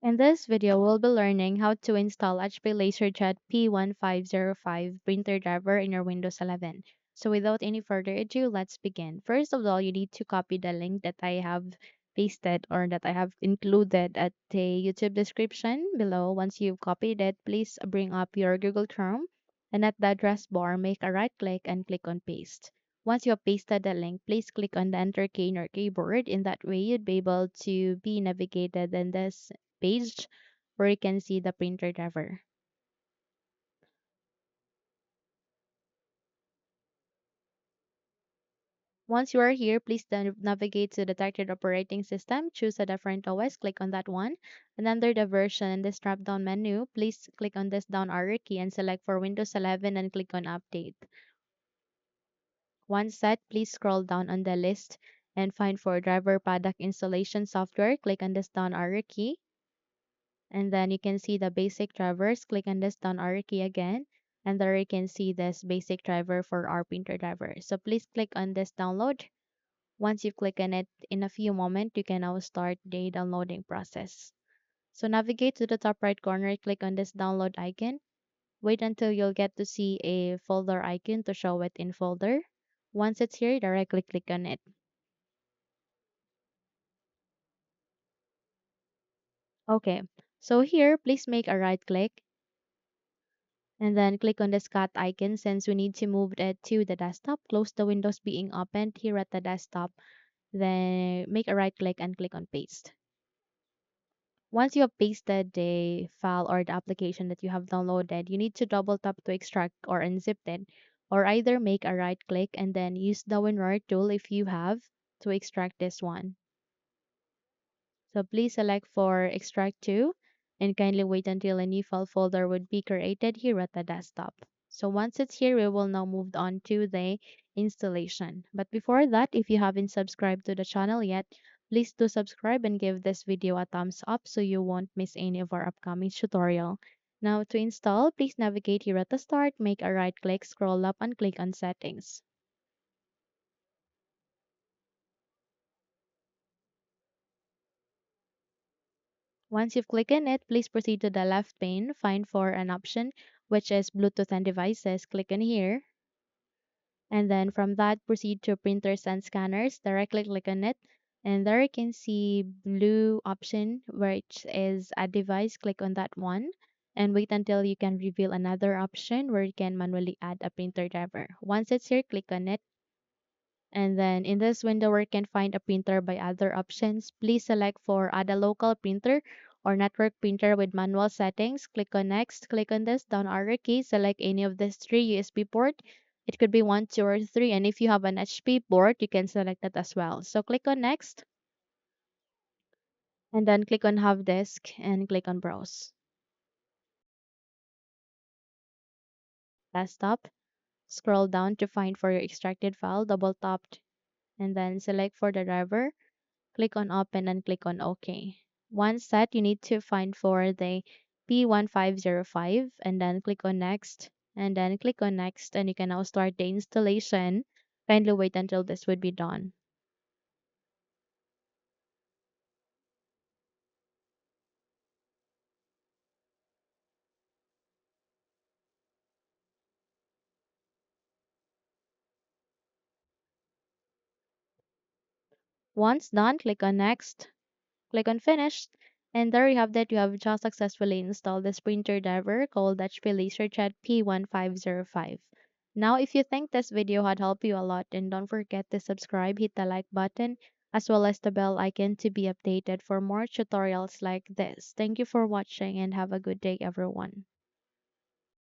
In this video, we'll be learning how to install HP LaserJet P1505 printer driver in your Windows 11. So without any further ado, let's begin. First of all, you need to copy the link that I have pasted or that I have included at the YouTube description below. Once you've copied it, please bring up your Google Chrome and at the address bar, make a right click and click on paste. Once you have pasted the link, please click on the enter key in your keyboard. In that way, you'd be able to be navigated in this page where you can see the printer driver. Once you are here, please then navigate to detected operating system, choose a different OS, click on that one, and under the version in this drop down menu, please click on this down arrow key and select for Windows 11 and click on update. Once set, please scroll down on the list and find for driver product installation software, click on this down arrow key. And then you can see the basic drivers. Click on this down arrow key again. And there you can see this basic driver for our printer driver. So please click on this download. Once you click on it, in a few moments, you can now start the downloading process. So navigate to the top right corner, click on this download icon. Wait until you'll get to see a folder icon to show it in folder. Once it's here, directly click on it. Okay, so here, please make a right click and then click on the scat icon since we need to move it to the desktop. Close the windows being opened here at the desktop. Then make a right click and click on paste. Once you have pasted the file or the application that you have downloaded, you need to double tap to extract or unzip it, or either make a right click and then use the WinRAR tool if you have to extract this one. So please select for extract to and kindly wait until a new file folder would be created here at the desktop. So once it's here, we will now move on to the installation. But before that, if you haven't subscribed to the channel yet, please do subscribe and give this video a thumbs up so you won't miss any of our upcoming tutorial. Now to install, please navigate here at the start, make a right click, scroll up and click on settings. Once you've clicked on it, please proceed to the left pane, find for an option which is Bluetooth and devices. Click on here. And then from that, proceed to printers and scanners. Directly click on it. And there you can see blue option which is a device. Click on that one. And wait until you can reveal another option where you can manually add a printer driver. Once it's here, click on it. And then in this window where you can find a printer by other options, please select for add a local printer or network printer with manual settings. Click on next, click on this down arrow key, select any of these three USB port. It could be 1, 2, or 3. And if you have an HP port, you can select that as well. So click on next and then click on have disk and click on browse. Desktop. Scroll down to find for your extracted file, double tapped and then select for the driver. Click on open and click on OK. Once set, you need to find for the P1505 and then click on next and then click on next and you can now start the installation. Kindly wait until this would be done. Once done, click on next, click on finish, and there you have that. You have just successfully installed this printer driver called HP LaserJet P1505. Now, if you think this video had helped you a lot, then don't forget to subscribe, hit the like button, as well as the bell icon to be updated for more tutorials like this. Thank you for watching and have a good day, everyone.